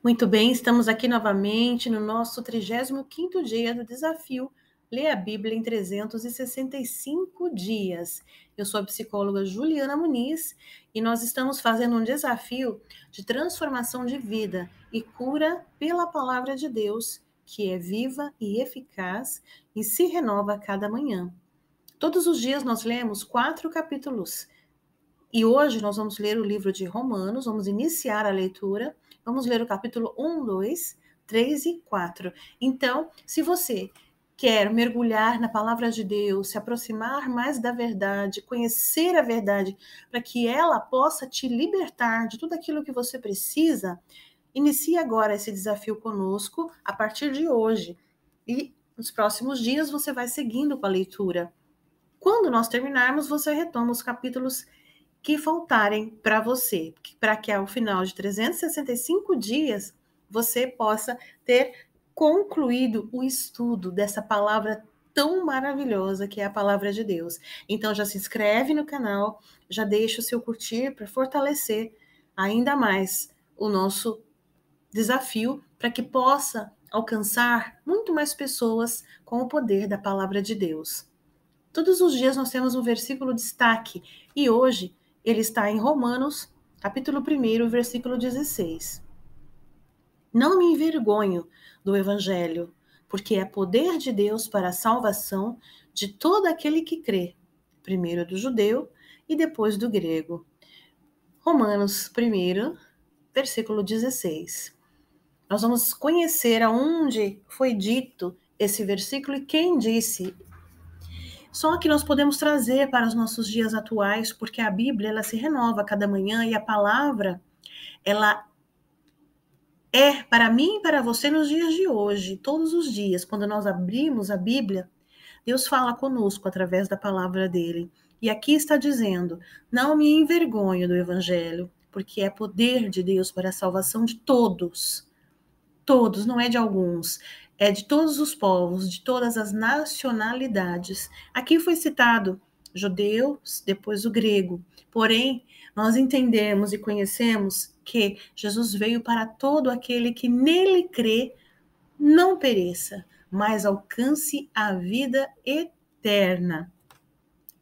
Muito bem, estamos aqui novamente no nosso 35º dia do desafio Ler a Bíblia em 365 dias. Eu sou a psicóloga Juliana Muniz e nós estamos fazendo um desafio de transformação de vida e cura pela palavra de Deus, que é viva e eficaz e se renova a cada manhã. Todos os dias nós lemos 4 capítulos. E hoje nós vamos ler o livro de Romanos, vamos iniciar a leitura, vamos ler o capítulo 1, 2, 3 e 4. Então, se você quer mergulhar na palavra de Deus, se aproximar mais da verdade, conhecer a verdade, para que ela possa te libertar de tudo aquilo que você precisa, inicie agora esse desafio conosco a partir de hoje. E nos próximos dias você vai seguindo com a leitura. Quando nós terminarmos, você retoma os capítulos que faltarem para você, para que ao final de 365 dias você possa ter concluído o estudo dessa palavra tão maravilhosa que é a palavra de Deus. Então já se inscreve no canal, já deixa o seu curtir para fortalecer ainda mais o nosso desafio para que possa alcançar muito mais pessoas com o poder da palavra de Deus. Todos os dias nós temos um versículo destaque e hoje ele está em Romanos, capítulo 1, versículo 16. Não me envergonho do evangelho, porque é poder de Deus para a salvação de todo aquele que crê, primeiro do judeu e depois do grego. Romanos 1, versículo 16. Nós vamos conhecer aonde foi dito esse versículo e quem disse. Só que nós podemos trazer para os nossos dias atuais, porque a Bíblia ela se renova a cada manhã e a palavra ela é para mim e para você nos dias de hoje, todos os dias. Quando nós abrimos a Bíblia, Deus fala conosco através da palavra dele. E aqui está dizendo: não me envergonho do Evangelho, porque é poder de Deus para a salvação de todos. Todos, não é de alguns, é de todos os povos, de todas as nacionalidades. Aqui foi citado judeus, depois o grego. Porém, nós entendemos e conhecemos que Jesus veio para todo aquele que nele crê, não pereça, mas alcance a vida eterna.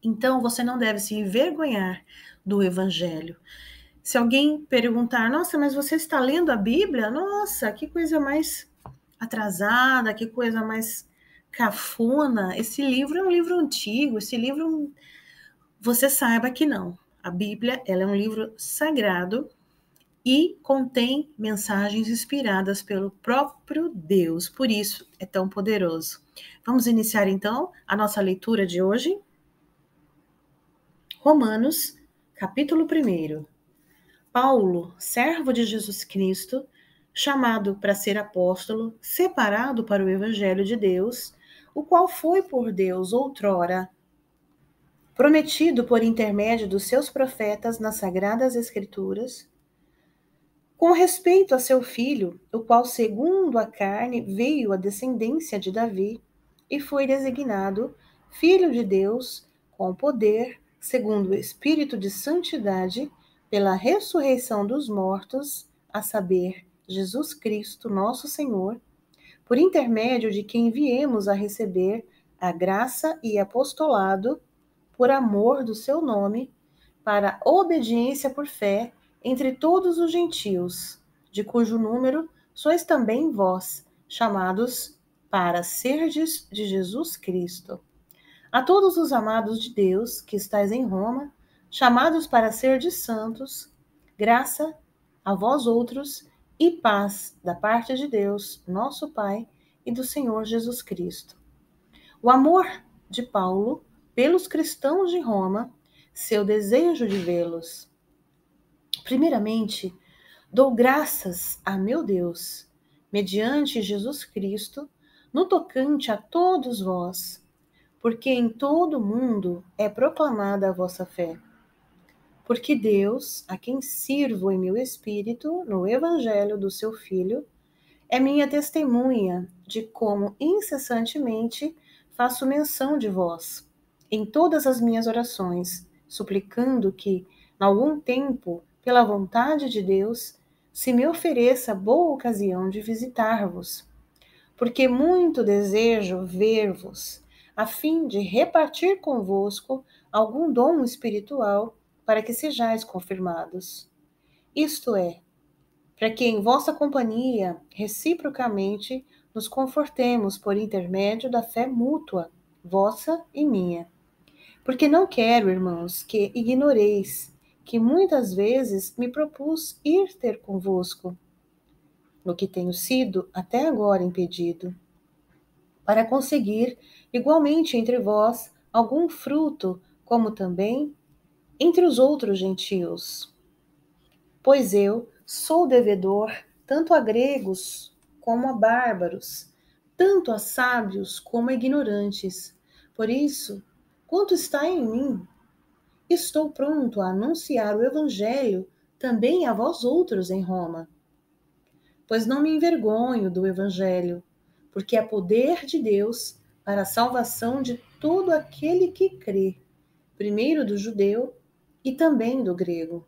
Então, você não deve se envergonhar do Evangelho. Se alguém perguntar, nossa, mas você está lendo a Bíblia? Nossa, que coisa mais atrasada, que coisa mais cafona. Esse livro é um livro antigo, esse livro... Você saiba que não. A Bíblia, ela é um livro sagrado e contém mensagens inspiradas pelo próprio Deus. Por isso, é tão poderoso. Vamos iniciar, então, a nossa leitura de hoje? Romanos, capítulo 1. Paulo, servo de Jesus Cristo, chamado para ser apóstolo, separado para o Evangelho de Deus, o qual foi por Deus outrora prometido por intermédio dos seus profetas nas Sagradas Escrituras, com respeito a seu filho, o qual, segundo a carne, veio a descendência de Davi e foi designado Filho de Deus, com poder, segundo o Espírito de Santidade, pela ressurreição dos mortos, a saber, Jesus Cristo, nosso Senhor, por intermédio de quem viemos a receber a graça e apostolado, por amor do seu nome, para obediência por fé entre todos os gentios, de cujo número sois também vós, chamados para serdes de Jesus Cristo. A todos os amados de Deus que estáis em Roma, chamados para serdes santos, graça a vós outros e paz da parte de Deus, nosso Pai, e do Senhor Jesus Cristo. O amor de Paulo pelos cristãos de Roma, seu desejo de vê-los. Primeiramente, dou graças a meu Deus, mediante Jesus Cristo, no tocante a todos vós, porque em todo o mundo é proclamada a vossa fé. Porque Deus, a quem sirvo em meu espírito, no evangelho do seu Filho, é minha testemunha de como incessantemente faço menção de vós, em todas as minhas orações, suplicando que, em algum tempo, pela vontade de Deus, se me ofereça boa ocasião de visitar-vos, porque muito desejo ver-vos, a fim de repartir convosco algum dom espiritual, para que sejais confirmados. Isto é, para que em vossa companhia, reciprocamente, nos confortemos por intermédio da fé mútua, vossa e minha. Porque não quero, irmãos, que ignoreis que muitas vezes me propus ir ter convosco, no que tenho sido até agora impedido, para conseguir igualmente entre vós algum fruto, como também entre os outros gentios. Pois eu sou devedor tanto a gregos como a bárbaros, tanto a sábios como a ignorantes. Por isso, quanto está em mim, estou pronto a anunciar o evangelho também a vós outros em Roma. Pois não me envergonho do evangelho, porque é poder de Deus para a salvação de todo aquele que crê, primeiro do judeu e também do grego,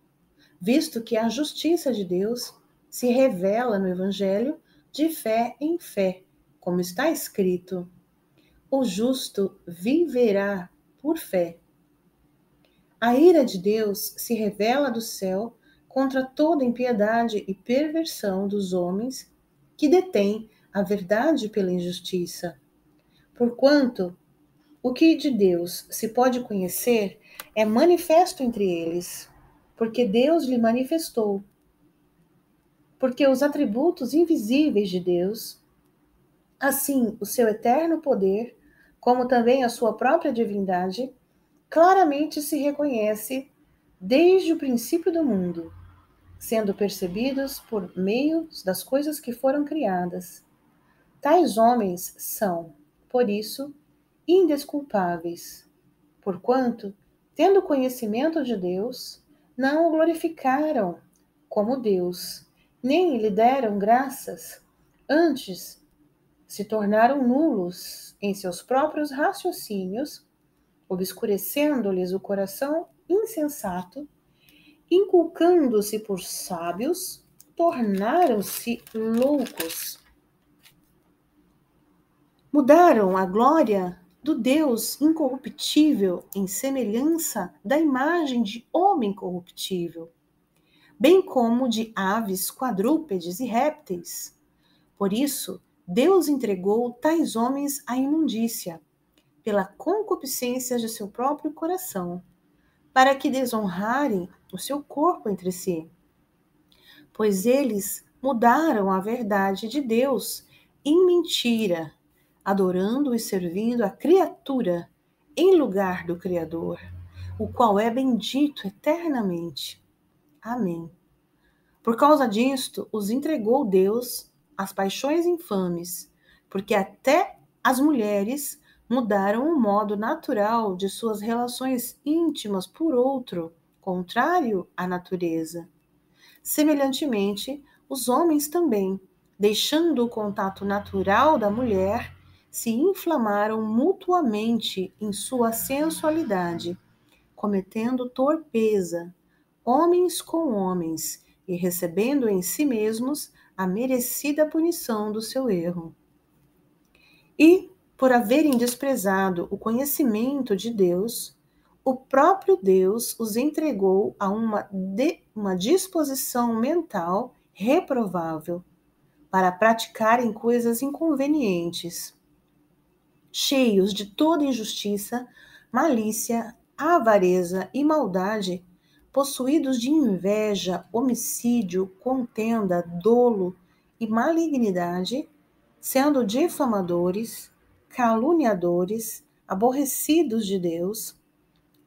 visto que a justiça de Deus se revela no evangelho de fé em fé, como está escrito: o justo viverá por fé. A ira de Deus se revela do céu contra toda impiedade e perversão dos homens que detêm a verdade pela injustiça. Porquanto o que de Deus se pode conhecer é manifesto entre eles, porque Deus lhe manifestou. Porque os atributos invisíveis de Deus, assim o seu eterno poder, como também a sua própria divindade, claramente se reconhece desde o princípio do mundo, sendo percebidos por meio das coisas que foram criadas. Tais homens são, por isso, indesculpáveis, porquanto, tendo conhecimento de Deus, não o glorificaram como Deus, nem lhe deram graças, antes se tornaram nulos em seus próprios raciocínios, obscurecendo-lhes o coração insensato, inculcando-se por sábios, tornaram-se loucos. Mudaram a glória do Deus incorruptível em semelhança da imagem de homem corruptível, bem como de aves, quadrúpedes e répteis. Por isso, Deus entregou tais homens à imundícia, pela concupiscência de seu próprio coração, para que desonrarem o seu corpo entre si. Pois eles mudaram a verdade de Deus em mentira, adorando e servindo a criatura em lugar do Criador, o qual é bendito eternamente. Amém. Por causa disto, os entregou Deus às paixões infames, porque até as mulheres mudaram o modo natural de suas relações íntimas por outro, contrário à natureza. Semelhantemente, os homens também, deixando o contato natural da mulher, se inflamaram mutuamente em sua sensualidade, cometendo torpeza, homens com homens, e recebendo em si mesmos a merecida punição do seu erro. E, por haverem desprezado o conhecimento de Deus, o próprio Deus os entregou a uma disposição mental reprovável para praticarem coisas inconvenientes, cheios de toda injustiça, malícia, avareza e maldade, possuídos de inveja, homicídio, contenda, dolo e malignidade, sendo difamadores, caluniadores, aborrecidos de Deus,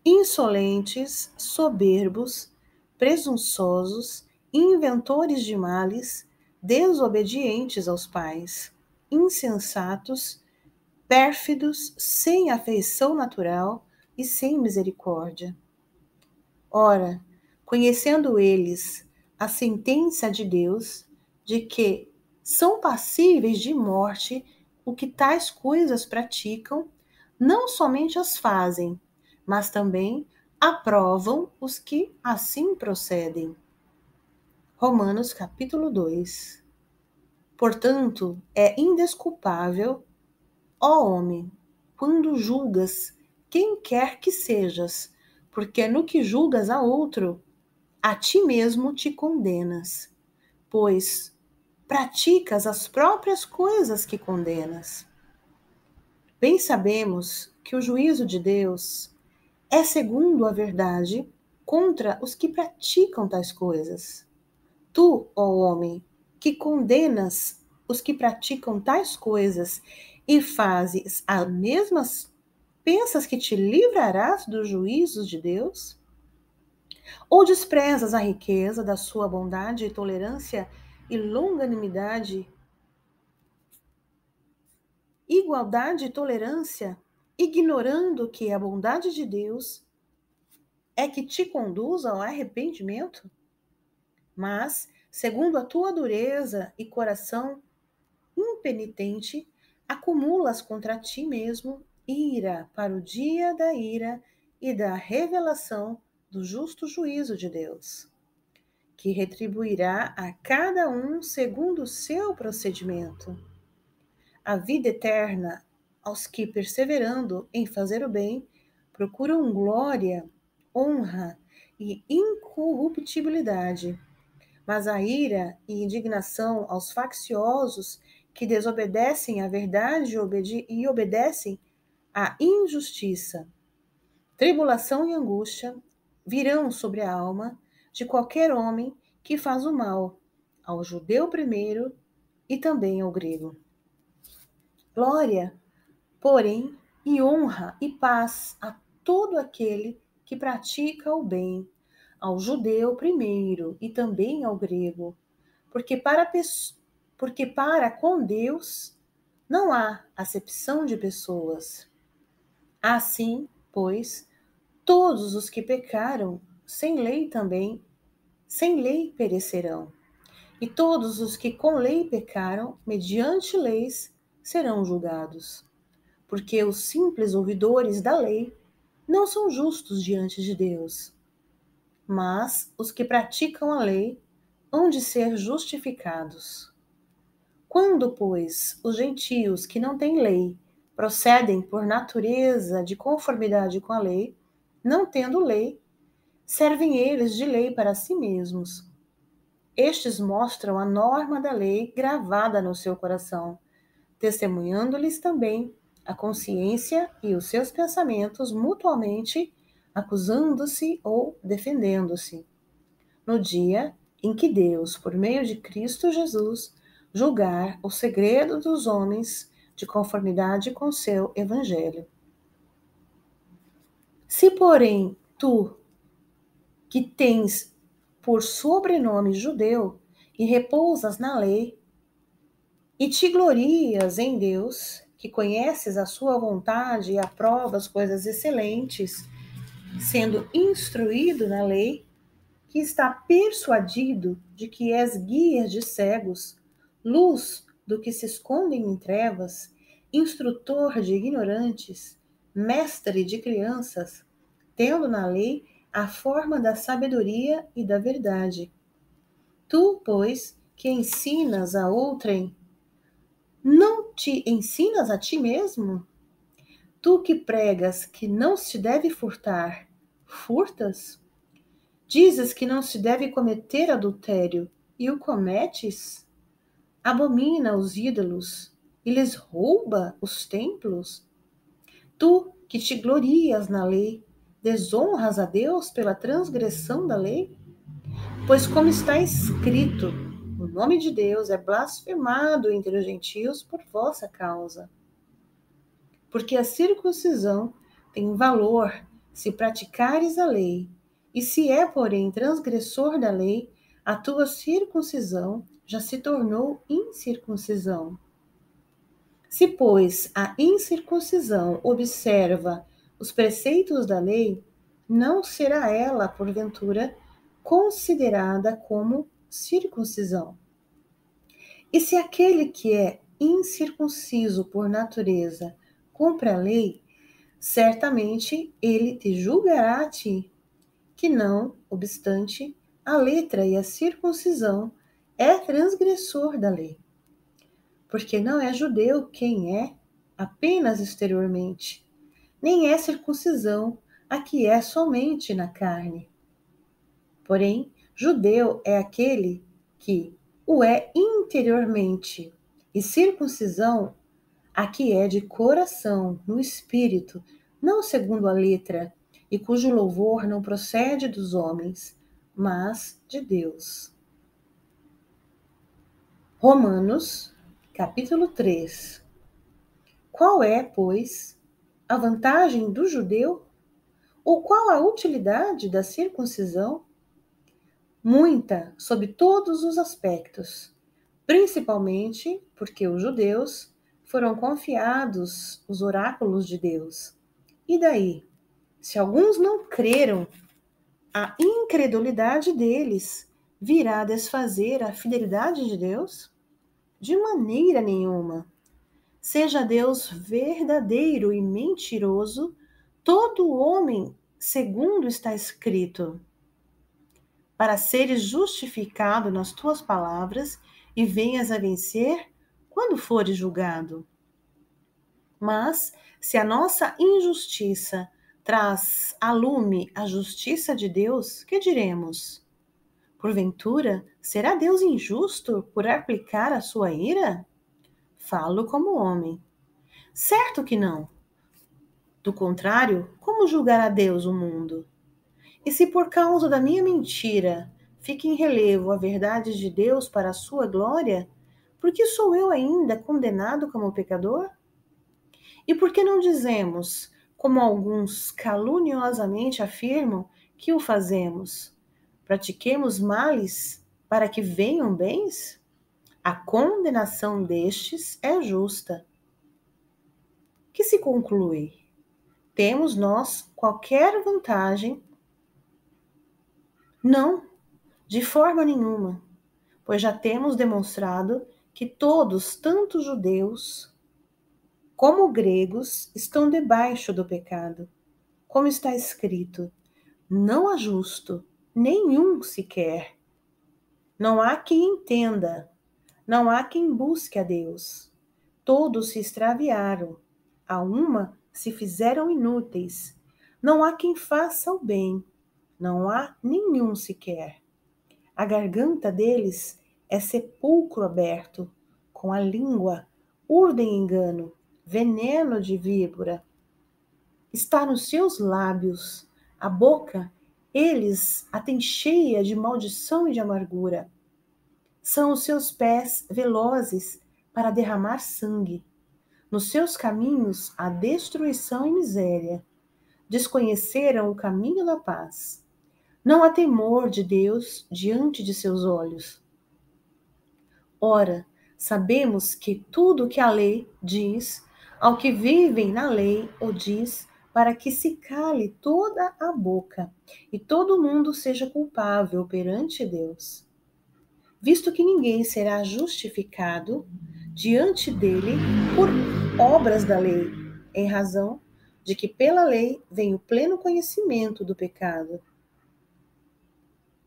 insolentes, soberbos, presunçosos, inventores de males, desobedientes aos pais, insensatos, pérfidos, sem afeição natural e sem misericórdia. Ora, conhecendo eles a sentença de Deus, de que são passíveis de morte o que tais coisas praticam, não somente as fazem, mas também aprovam os que assim procedem. Romanos capítulo 2. Portanto, é indesculpável, ó homem, quando julgas quem quer que sejas, porque no que julgas a outro, a ti mesmo te condenas, pois praticas as próprias coisas que condenas. Bem sabemos que o juízo de Deus é segundo a verdade contra os que praticam tais coisas. Tu, ó homem, que condenas os que praticam tais coisas e fazes as mesmas, pensas que te livrarás dos juízos de Deus? Ou desprezas a riqueza da sua bondade e tolerância e longanimidade, igualdade e tolerância, ignorando que a bondade de Deus é que te conduz ao arrependimento? Mas, segundo a tua dureza e coração impenitente, acumulas contra ti mesmo ira para o dia da ira e da revelação do justo juízo de Deus, que retribuirá a cada um segundo o seu procedimento. A vida eterna aos que, perseverando em fazer o bem, procuram glória, honra e incorruptibilidade, mas a ira e indignação aos facciosos que desobedecem à verdade e obedecem à injustiça. Tribulação e angústia virão sobre a alma de qualquer homem que faz o mal, ao judeu primeiro e também ao grego. Glória, porém, e honra e paz a todo aquele que pratica o bem, ao judeu primeiro e também ao grego, porque para com Deus não há acepção de pessoas. Assim, pois, todos os que pecaram sem lei também, sem lei perecerão. E todos os que com lei pecaram, mediante leis, serão julgados. Porque os simples ouvidores da lei não são justos diante de Deus. Mas os que praticam a lei hão de ser justificados. Quando, pois, os gentios que não têm lei procedem por natureza de conformidade com a lei, não tendo lei, servem eles de lei para si mesmos. Estes mostram a norma da lei gravada no seu coração, testemunhando-lhes também a consciência e os seus pensamentos mutuamente, acusando-se ou defendendo-se. No dia em que Deus, por meio de Cristo Jesus, julgar o segredo dos homens de conformidade com seu evangelho. Se, porém, tu, que tens por sobrenome judeu e repousas na lei, e te glorias em Deus, que conheces a sua vontade e aprovas coisas excelentes, sendo instruído na lei, que está persuadido de que és guia de cegos, luz do que se escondem em trevas, instrutor de ignorantes, mestre de crianças, tendo na lei a forma da sabedoria e da verdade. Tu, pois, que ensinas a outrem, não te ensinas a ti mesmo? Tu que pregas que não se deve furtar, furtas? Dizes que não se deve cometer adultério, e o cometes? Abomina os ídolos, e lhes rouba os templos? Tu, que te glorias na lei, desonras a Deus pela transgressão da lei? Pois como está escrito, o nome de Deus é blasfemado entre os gentios por vossa causa. Porque a circuncisão tem valor se praticares a lei, e se é, porém, transgressor da lei, a tua circuncisão já se tornou incircuncisão. Se, pois, a incircuncisão observa os preceitos da lei, não será ela, porventura, considerada como circuncisão. E se aquele que é incircunciso por natureza cumpre a lei, certamente ele te julgará a ti, que não obstante, a letra e a circuncisão é transgressor da lei. Porque não é judeu quem é apenas exteriormente, nem é circuncisão a que é somente na carne. Porém, judeu é aquele que o é interiormente, e circuncisão a que é de coração, no espírito, não segundo a letra, e cujo louvor não procede dos homens, mas de Deus. Romanos, capítulo 3. Qual é, pois, a vantagem do judeu? Ou qual a utilidade da circuncisão? Muita, sob todos os aspectos, principalmente porque os judeus foram confiados os oráculos de Deus. E daí? Se alguns não creram, a incredulidade deles virá desfazer a fidelidade de Deus? De maneira nenhuma. Seja Deus verdadeiro e mentiroso, todo homem, segundo está escrito, para seres justificado nas tuas palavras e venhas a vencer quando fores julgado. Mas, se a nossa injustiça traz a lume a justiça de Deus, que diremos? Porventura, será Deus injusto por aplicar a sua ira? Falo como homem. Certo que não. Do contrário, como julgará Deus o mundo? E se por causa da minha mentira fica em relevo a verdade de Deus para a sua glória, por que sou eu ainda condenado como pecador? E por que não dizemos, como alguns caluniosamente afirmam, que o fazemos? Pratiquemos males para que venham bens? A condenação destes é justa. Que se conclui? Temos nós qualquer vantagem? Não, de forma nenhuma, pois já temos demonstrado que todos, tanto judeus como gregos, estão debaixo do pecado. Como está escrito, não há justo, nenhum sequer. Não há quem entenda, não há quem busque a Deus. Todos se extraviaram, a uma se fizeram inúteis. Não há quem faça o bem, não há nenhum sequer. A garganta deles é sepulcro aberto, com a língua urdem engano, veneno de víbora. Está nos seus lábios, a boca, eles a têm cheia de maldição e de amargura. São os seus pés velozes para derramar sangue. Nos seus caminhos há destruição e miséria. Desconheceram o caminho da paz. Não há temor de Deus diante de seus olhos. Ora, sabemos que tudo o que a lei diz, ao que vivem na lei o diz, para que se cale toda a boca e todo mundo seja culpável perante Deus. Visto que ninguém será justificado diante dele por obras da lei, em razão de que pela lei vem o pleno conhecimento do pecado.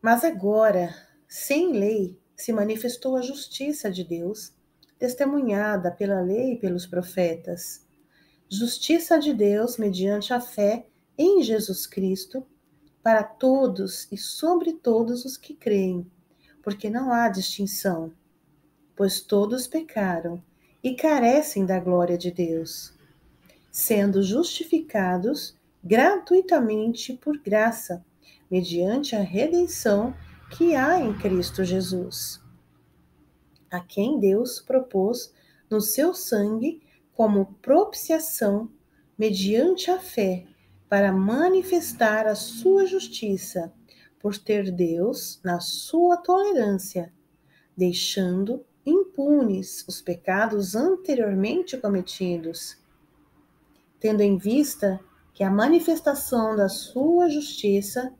Mas agora, sem lei, se manifestou a justiça de Deus, testemunhada pela lei e pelos profetas. Justiça de Deus mediante a fé em Jesus Cristo, para todos e sobre todos os que creem, porque não há distinção, pois todos pecaram e carecem da glória de Deus, sendo justificados gratuitamente por graça, mediante a redenção que há em Cristo Jesus, a quem Deus propôs no seu sangue como propiciação mediante a fé, para manifestar a sua justiça, por ter Deus, na sua tolerância, deixando impunes os pecados anteriormente cometidos, tendo em vista que a manifestação da sua justiça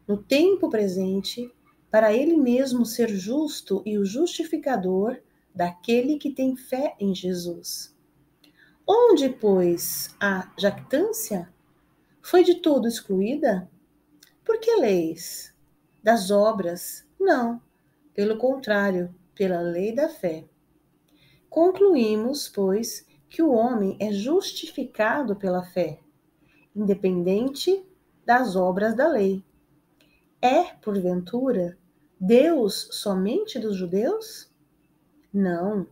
no tempo presente, para ele mesmo ser justo e o justificador daquele que tem fé em Jesus. Onde, pois, a jactância foi de todo excluída? Por que leis? das obras, não, pelo contrário, pela lei da fé. Concluímos, pois, que o homem é justificado pela fé, independente das obras da lei. É, porventura, Deus somente dos judeus? Não.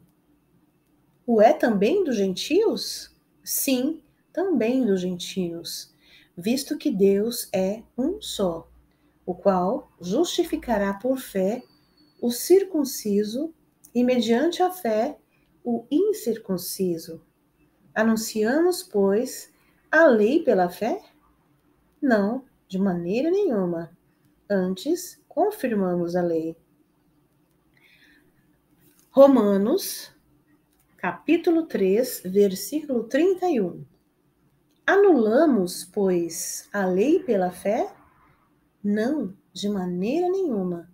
O é também dos gentios? Sim, também dos gentios, visto que Deus é um só, o qual justificará por fé o circunciso e, mediante a fé, o incircunciso. Anunciamos, pois, a lei pela fé? Não, de maneira nenhuma. Antes, confirmamos a lei. Romanos, capítulo 3, versículo 31. Anulamos, pois, a lei pela fé? Não, de maneira nenhuma.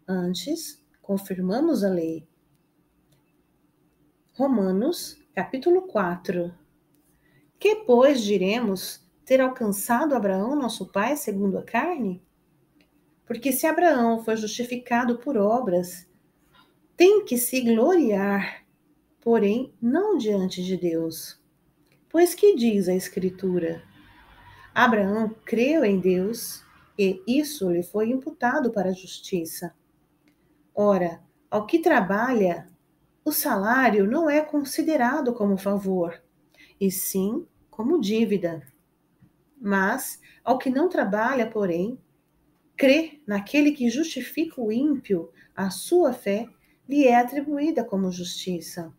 Antes, confirmamos a lei. Romanos, capítulo 4. Que, pois, diremos ter alcançado Abraão, nosso pai, segundo a carne? Porque se Abraão foi justificado por obras, tem que se gloriar, porém não diante de Deus. Pois que diz a Escritura? Abraão creu em Deus e isso lhe foi imputado para a justiça. Ora, ao que trabalha, o salário não é considerado como favor, e sim como dívida. Mas, ao que não trabalha, porém, crê naquele que justifica o ímpio, a sua fé lhe é atribuída como justiça.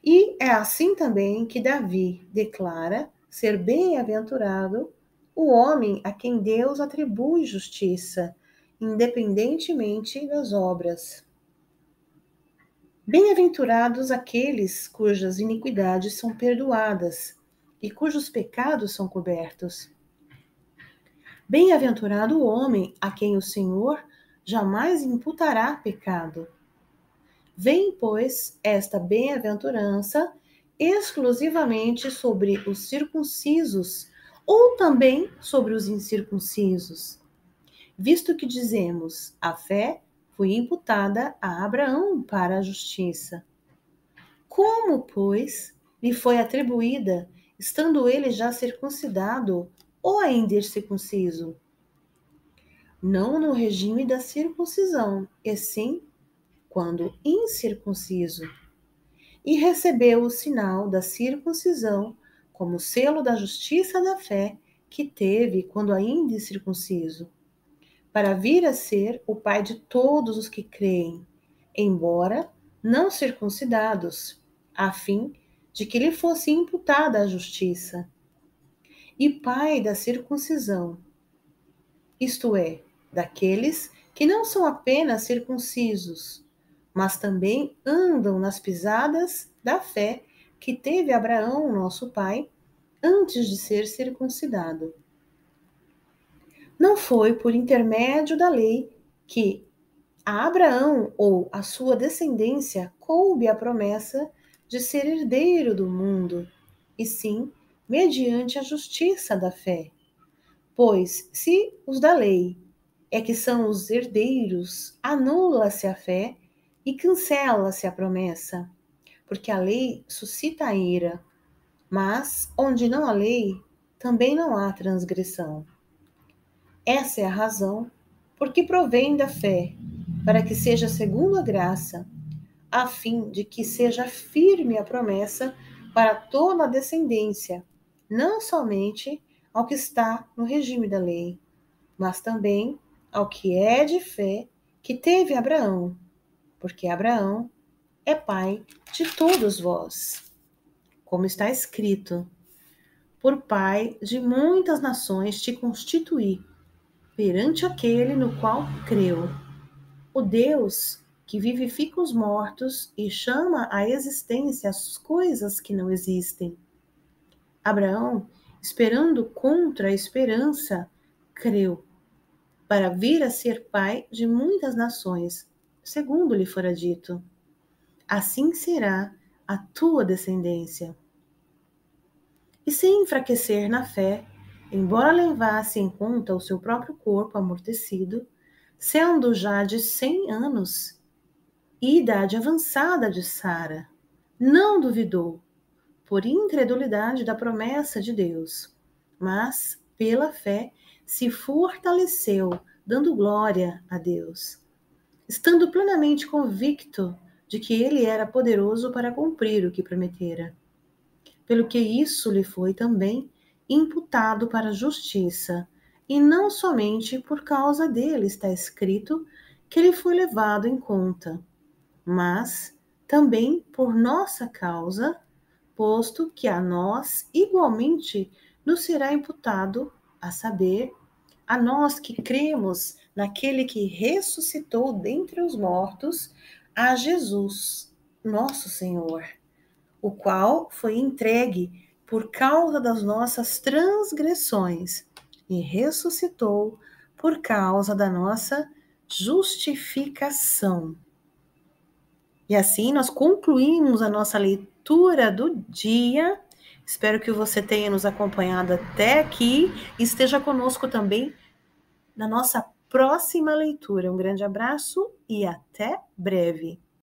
E é assim também que Davi declara ser bem-aventurado o homem a quem Deus atribui justiça, independentemente das obras. Bem-aventurados aqueles cujas iniquidades são perdoadas e cujos pecados são cobertos. Bem-aventurado o homem a quem o Senhor jamais imputará pecado. Vem, pois, esta bem-aventurança exclusivamente sobre os circuncisos ou também sobre os incircuncisos, visto que dizemos, a fé foi imputada a Abraão para a justiça. Como, pois, lhe foi atribuída, estando ele já circuncidado ou ainda incircunciso? Não no regime da circuncisão, e sim quando incircunciso. E recebeu o sinal da circuncisão como selo da justiça da fé que teve quando ainda incircunciso, para vir a ser o pai de todos os que creem, embora não circuncidados, a fim de que lhe fosse imputada a justiça, e pai da circuncisão, isto é, daqueles que não são apenas circuncisos, mas também andam nas pisadas da fé que teve Abraão, nosso pai, antes de ser circuncidado. Não foi por intermédio da lei que a Abraão ou a sua descendência coube a promessa de ser herdeiro do mundo, e sim mediante a justiça da fé. Pois, se os da lei é que são os herdeiros, anula-se a fé e cancela-se a promessa, porque a lei suscita a ira, mas onde não há lei, também não há transgressão. Essa é a razão por que provém da fé, para que seja segundo a graça, a fim de que seja firme a promessa para toda a descendência, não somente ao que está no regime da lei, mas também ao que é de fé que teve Abraão, porque Abraão é pai de todos vós. Como está escrito, por pai de muitas nações te constituí, perante aquele no qual creu, o Deus que vivifica os mortos e chama à existência as coisas que não existem. Abraão, esperando contra a esperança, creu, para vir a ser pai de muitas nações, segundo lhe fora dito. Assim será a tua descendência. E sem enfraquecer na fé, embora levasse em conta o seu próprio corpo amortecido, sendo já de 100 anos e idade avançada de Sara, não duvidou, por incredulidade da promessa de Deus, mas, pela fé, se fortaleceu, dando glória a Deus, estando plenamente convicto de que ele era poderoso para cumprir o que prometera. Pelo que isso lhe foi também imputado para a justiça, e não somente por causa dele está escrito que ele foi levado em conta, mas também por nossa causa, posto que a nós igualmente nos será imputado, a saber, a nós que cremos naquele que ressuscitou dentre os mortos, a Jesus, nosso Senhor, o qual foi entregue por causa das nossas transgressões e ressuscitou por causa da nossa justificação. E assim nós concluímos a nossa leitura do dia. Espero que você tenha nos acompanhado até aqui e esteja conosco também na nossa próxima leitura. Um grande abraço e até breve.